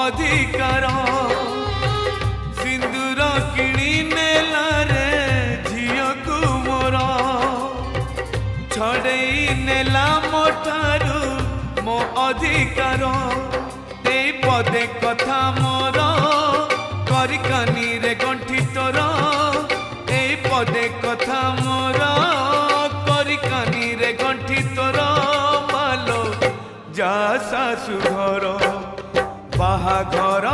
अधिकार सिंदूर किणी नेला रे झियो को मोर छड़ई नेला मोठारू मो अधिकार ए पदे कथा मोर करिकानी रे गंठी तोर ए पदे कथा मोर करिकानी रे गंठी तोर मालो जा सासु घर बाहा घर